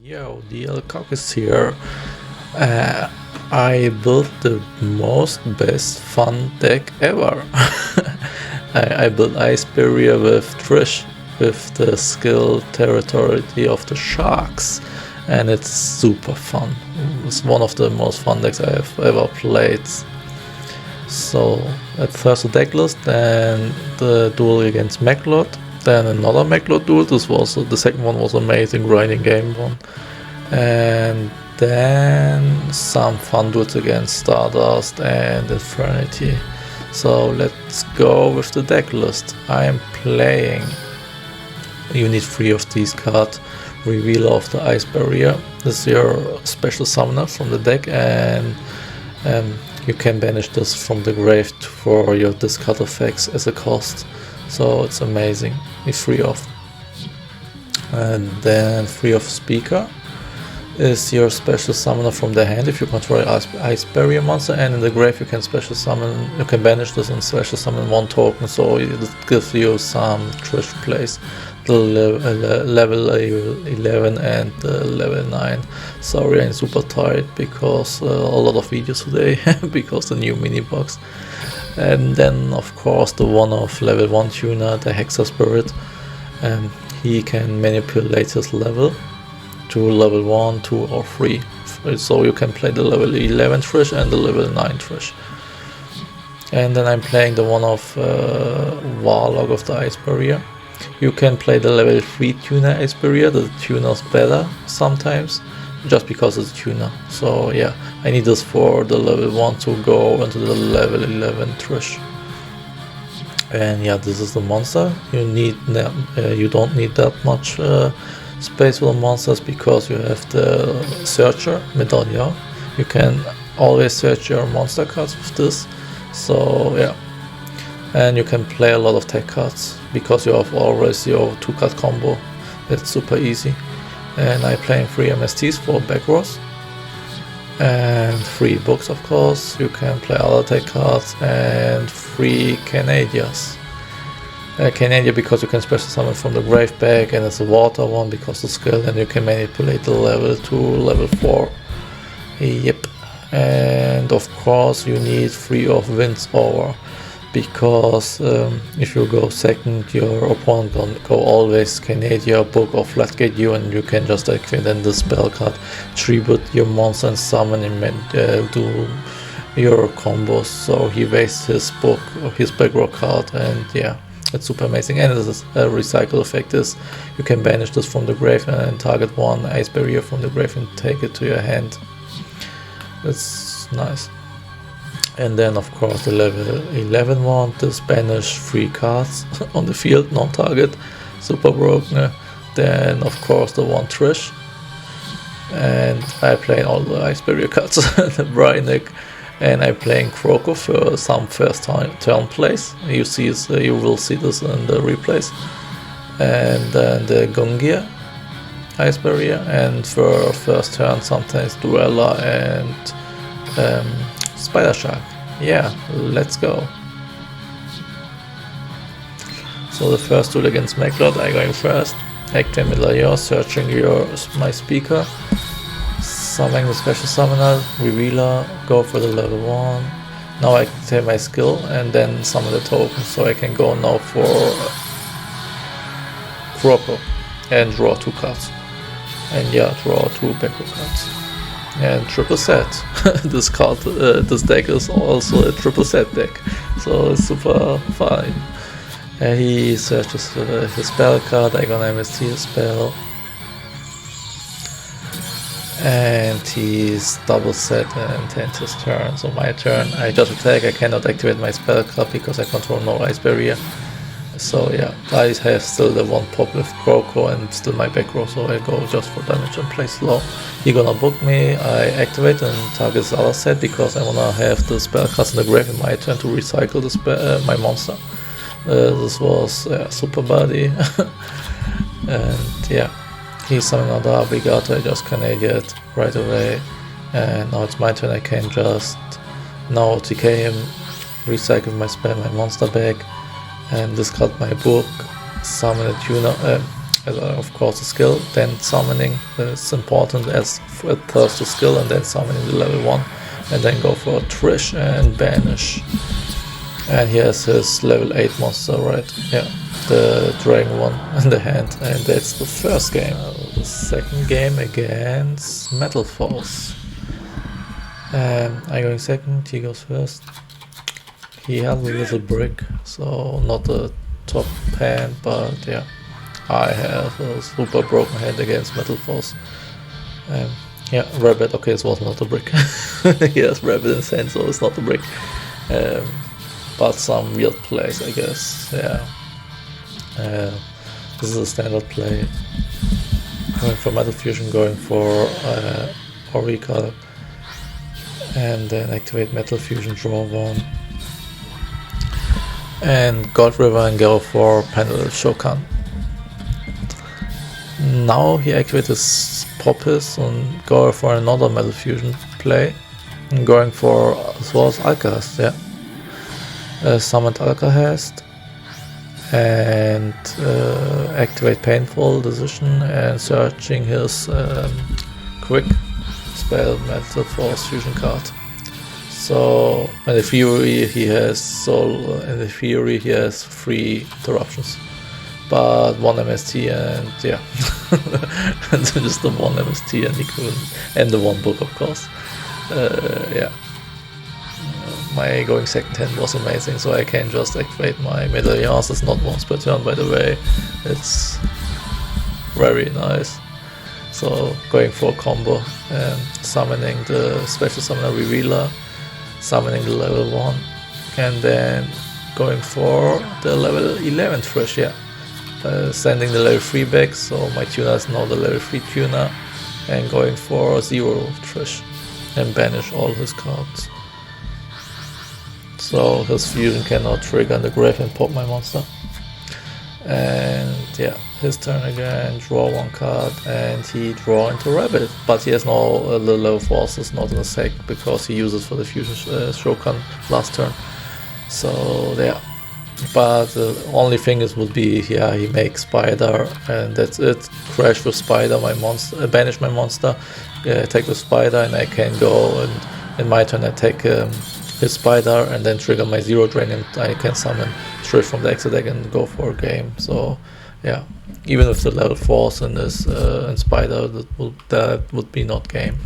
Yo, DL is here. Uh, I built the most best fun deck ever. I built Ice Barrier with Trish, with the skill territory of the sharks, and it's super fun. It's one of the most fun decks I have ever played. So at first the Decklist, then the duel against Megaliths, then another Megaliths duel. The second one was amazing, grinding game one, and then some fun duels against Stardust and Infernity. So let's go with the Decklist. I am playing. You need 3 of these cards. Revealer of the Ice Barrier. This is your special summoner from the deck, and you can banish this from the grave for your discard effects as a cost. So it's amazing. Need 3 of. And then 3 of Speaker is your special summoner from the hand if you control Ice Barrier monster, and in the grave you can banish this and special summon 1 token, so it gives you some Trish plays. The level 11 and level 9. Sorry, I'm super tired because a lot of videos today because the new Minibox. And then of course the one of level 1 tuner, the Hexa Spirit. He can manipulate his level to level 1, 2 or 3. So you can play the level 11 Trish and the level 9 Trish. And then I'm playing the one of Warlock of the Ice Barrier. You can play the level 3 tuner Ice Barrier. The tuner's better sometimes, just because it's tuner. So yeah, I need this for the level 1 to go into the level 11 Trish. And yeah, this is the monster. You don't need that much space for the monsters because you have the searcher medallion. You can always search your monster cards with this. So yeah, and you can play a lot of tech cards because you have always your 2-card combo. It's super easy. And I'm playing 3 MSTs for back rows and 3 books, of course. You can play other tech cards and 3 Canadias. Canadian because you can special summon from the grave back, and it's a water one because the skill, and you can manipulate the level to level 4. Yep. And of course you need 3 of Winds Over because if you go second, your opponent gonna go always Canadian, book or floodgate you, and you can just activate then the spell card, tribute your monster and summon him and do your combos. So he wastes his book or his back row card, and yeah, it's super amazing. And this is a recycle effect is you can banish this from the grave and target 1 Ice Barrier from the grave and take it to your hand. That's nice. And then of course the level 11 one, this banish 3 cards on the field, non-target, super broken. Then of course the 1 Trish, and I play all the Ice Barrier cards, the Brynick, and I'm playing Kroko for some first turn plays. You will see this in the replays. And then the Gungia Ice Barrier, and for first turn sometimes Duella and Spider Shark. Yeah, let's go. So the first duel against Megaliths, I'm going first. Activate Medallion, searching my speaker, summoning the special summoner, Revealer, go for the level 1. Now I can take my skill and then summon the token, so I can go now for Kroko and draw 2 cards. And yeah, draw 2 back row cards. And triple set. This deck is also a triple set deck, so it's super fine. He searches his spell card. I gonna MST his spell, and he's double set and ends his turn. So my turn, I just attack. I cannot activate my spell card because I control no Ice Barrier. So yeah, I have still the 1 pop with Kroko and still my back row, so I go just for damage and play slow. He gonna book me, I activate and target the other set because I wanna have the spell cards in the grave in my turn to recycle my monster. This was super buddy. And yeah, he's summoning another Abigato, I just Canadian it right away. And now it's my turn, I can just now TK him, recycle my spell, my monster back, and discard my book, summon a tuner, of course the skill, then summoning is important as first the skill and then summoning the level 1 and then go for Trish and banish. And he has his level 8 monster, right? Yeah, the dragon one in the hand, and that's the first game. The second game against Metalfoes. I'm going second, he goes first. He has a little brick, so not a top hand, but yeah. I have a super broken hand against Metalfoes. Yeah, rabbit, okay, it was not a brick. He has rabbit in his hand, so it's not a brick. But some weird plays, I guess, yeah. This is a standard play. Going for Metal Fusion, going for Aurica, and then activate Metal Fusion, draw 1. And God River and go for Pendulum Shokan. Now he activates his Popis and go for another Metal Fusion play. And going for as well as Alcahast, yeah. Summoned Alcahast and activate Painful Decision and searching his quick spell Metalfoes Fusion card. So in the Fury he has he has 3 interruptions. But 1 MST and yeah, just the 1 MST and he couldn't, and the 1 book of course. Yeah, my going second hand was amazing, so I can just activate my medallions. It's not once per turn, by the way. It's very nice. So going for a combo and summoning the special summoner Revealer, summoning the level 1, and then going for the level 11 Trish, yeah. Sending the level 3 back, so my tuner is now the level 3 tuner, and going for 0 Trish and banish all his cards. So his fusion cannot trigger in the grave and pop my monster. And yeah, his turn again, draw 1 card, and he draw into Rabbit, but he has no the level forces not in a sec because he uses for the fusion Shokan last turn. So yeah. But the only thing is would be, yeah, he makes Spider and that's it. Crash with Spider, my monster, banish my monster, attack with Spider, and I can go and in my turn attack his Spider and then trigger my 0 drain, and I can summon Trish from the extra deck and go for a game. So yeah, even with the level 4s in this in Spider, that would be not game.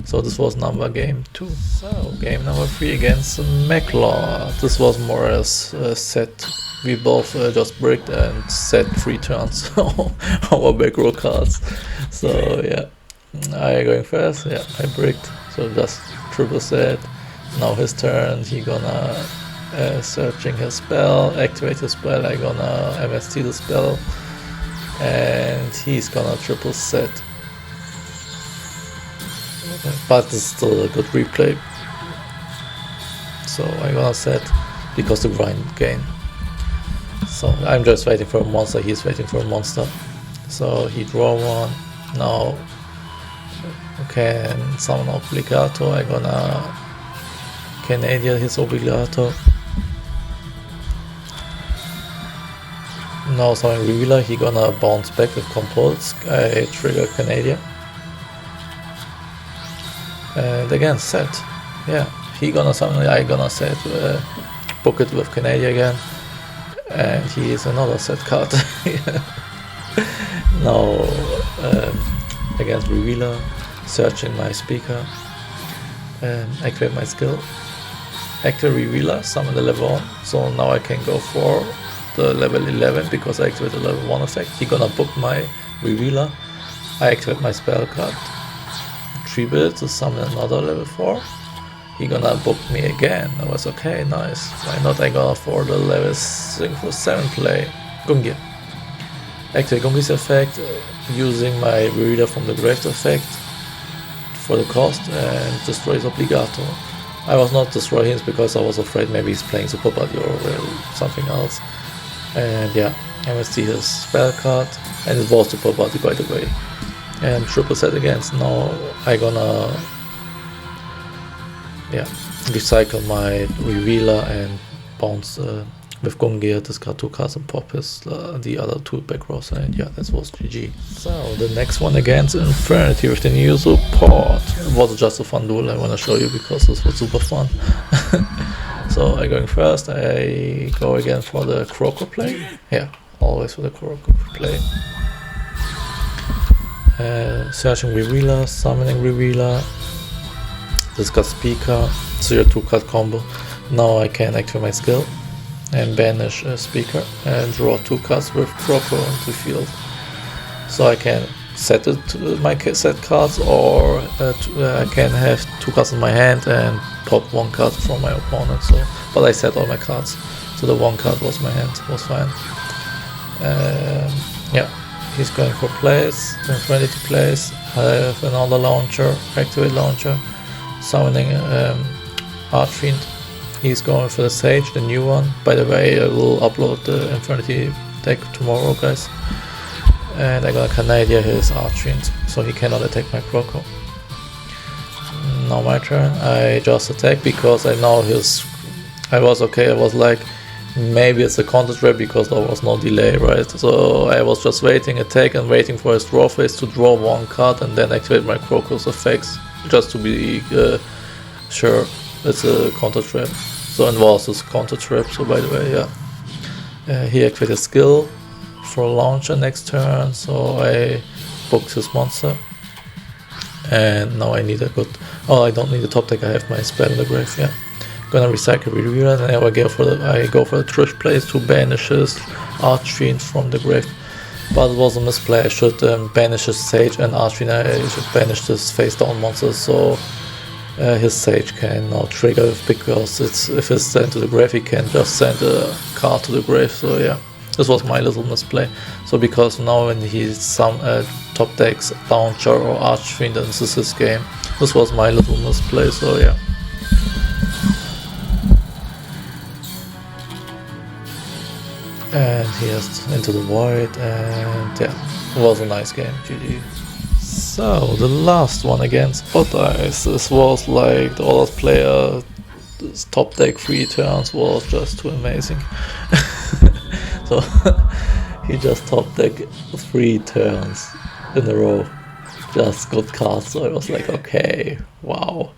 So this was number game 2. So game number 3 against Megaliths. This was more as set. We both just bricked and set 3 turns our back row cards. So yeah, I going first. Yeah, I bricked. So just triple set. Now his turn. He gonna searching his spell, activate his spell. I gonna MST the spell, and he's gonna triple set. But it's still a good replay. So I'm gonna set because the grind gain. So I'm just waiting for a monster, he's waiting for a monster. So he draw 1. Now can summon Obligato. I'm gonna Canadian his Obligato. Now summon Revealer, he gonna bounce back with Compulse. I trigger Canadian. And again set. Yeah, he gonna summon, I gonna set book it with Canadian again. And he is another set card. Now against Revealer, searching my speaker, activate my skill, activate Revealer, summon the level 1. So now I can go for the level 11 because I activate the level 1 effect. He gonna book my Revealer. I activate my spell card, tribute to summon another level 4. He gonna book me again. I was okay, nice. Why not? I gonna for the level 7 play Gungi. Activate Gungi's effect using my Reader from the Grave effect for the cost and destroy his Obligato. I was not destroying him because I was afraid maybe he's playing Super Buddy or something else. And yeah, MST his spell card, and it was Super Buddy by the way. And triple set against. Now I gonna recycle my Revealer and bounce With Gungia, discard 2 cards and pop his the other 2 back rows, and yeah, that was GG. So the next one against Infernity with the new support. It was just a fun duel I want to show you because this was super fun. So I going first, I go again for the Croco play. Yeah, always for the Croco play. Searching Revealer, summoning Revealer, discard Speaker, so your 2 card combo. Now I can activate my skill and banish a Speaker and draw 2 cards with Croco into the field. So I can set it to my set cards, or I can have 2 cards in my hand and pop 1 card from my opponent. So, but I set all my cards, so the 1 card was my hand, was fine. Yeah, he's going for plays, Infernity plays. I have another launcher, activate launcher, summoning Archfiend. He's going for the Sage, the new one. By the way, I will upload the Infernity deck tomorrow, guys. And I'm gonna Canadia his Archfiend, so he cannot attack my Croco. Now my turn. I just attack because I know I was okay. I was like, maybe it's a counter trap because there was no delay, right? So I was just waiting, attack, and waiting for his draw phase to draw 1 card and then activate my Croco's effects, just to be sure it's a counter trap. So it was this counter trap. So by the way, yeah, he activated skill for a launcher next turn. So I booked his monster, and now I need a good. Oh, I don't need a top deck. I have my spell in the grave. Yeah, gonna recycle Revealer, and I go for the Trish plays to banish his Archfiend from the grave. But it was a misplay. I should banish his Sage and Archfiend. I should banish this face down monster. So. His Sage can now trigger because if it's sent to the grave, he can just send a card to the grave. So yeah, this was my little misplay. So because now when he's some top decks Launcher or Archfiend, and this is his game, this was my little misplay. So yeah. And he has Into the Void, and yeah, it was a nice game. GG. So the last one against Odd Eyes, this was like the other player, this top deck 3 turns was just too amazing. So he just top deck 3 turns in a row, just good cards. So I was like, okay, wow.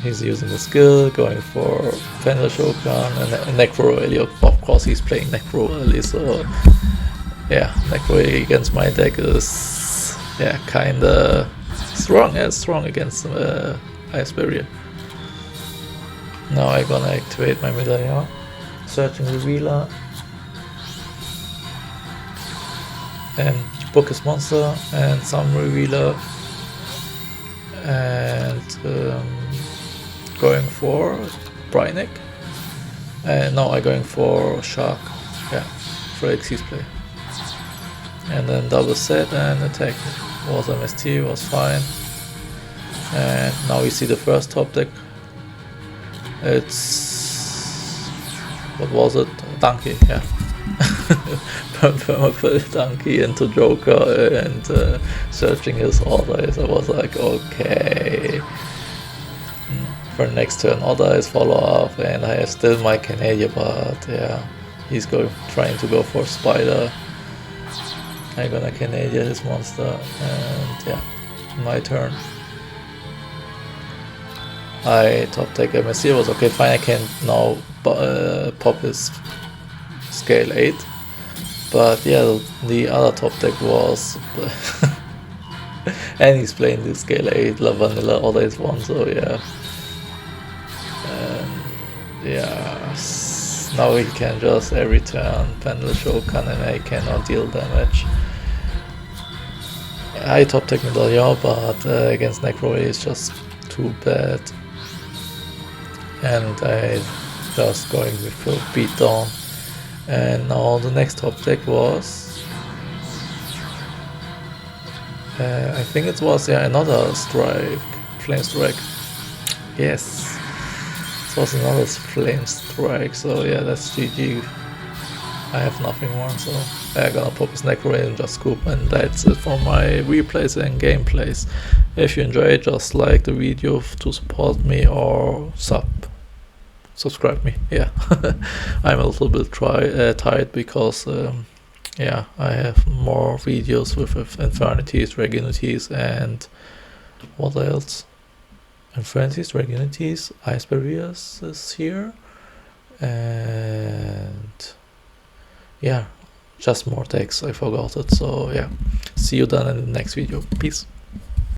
He's using the skill, going for Fender Shogun and Necro early. Of course he's playing Necro early, so yeah, Necro against my deck is kinda strong against Ice Barrier. Now I'm gonna activate my Medallion, searching Revealer, and book his monster and some Revealer, and going for Brynick. And now I'm going for Shark, yeah, for Xyz play. And then double set and attack. Was MST, was fine. And now we see the first top deck. It's, what was it? Donkey, yeah. Permafill Donkey into Joker and searching his orders. I was like, okay. For next turn, orders follow up, and I have still my Canadian, but yeah, he's trying to go for Spider. I'm gonna Canadian his monster, and yeah, my turn. I top deck MSC, was okay, fine. I can now pop his scale 8, but yeah, the other top deck was and he's playing the scale 8 La Vanilla Odays 1, so yeah. Yeah, now he can just every turn Pendle Shogun and I cannot deal damage. I top deck Medallion, but against Necro is just too bad. And I just going with a beatdown. And now the next top deck was I think it was another strike, flame strike. Yes, it was another flame strike. So yeah, that's GG. I have nothing more, so I'm gonna pop his Necro and just scoop, and that's it for my replays and gameplays. If you enjoy it, just like the video to support me or sub. subscribe me. Yeah, I'm a little bit tired because yeah, I have more videos with Infernities, Regunities, and what else? Infernity, Regunities, Ice Barriers is here, and yeah, just more decks. I forgot it. So yeah, see you then in the next video. Peace.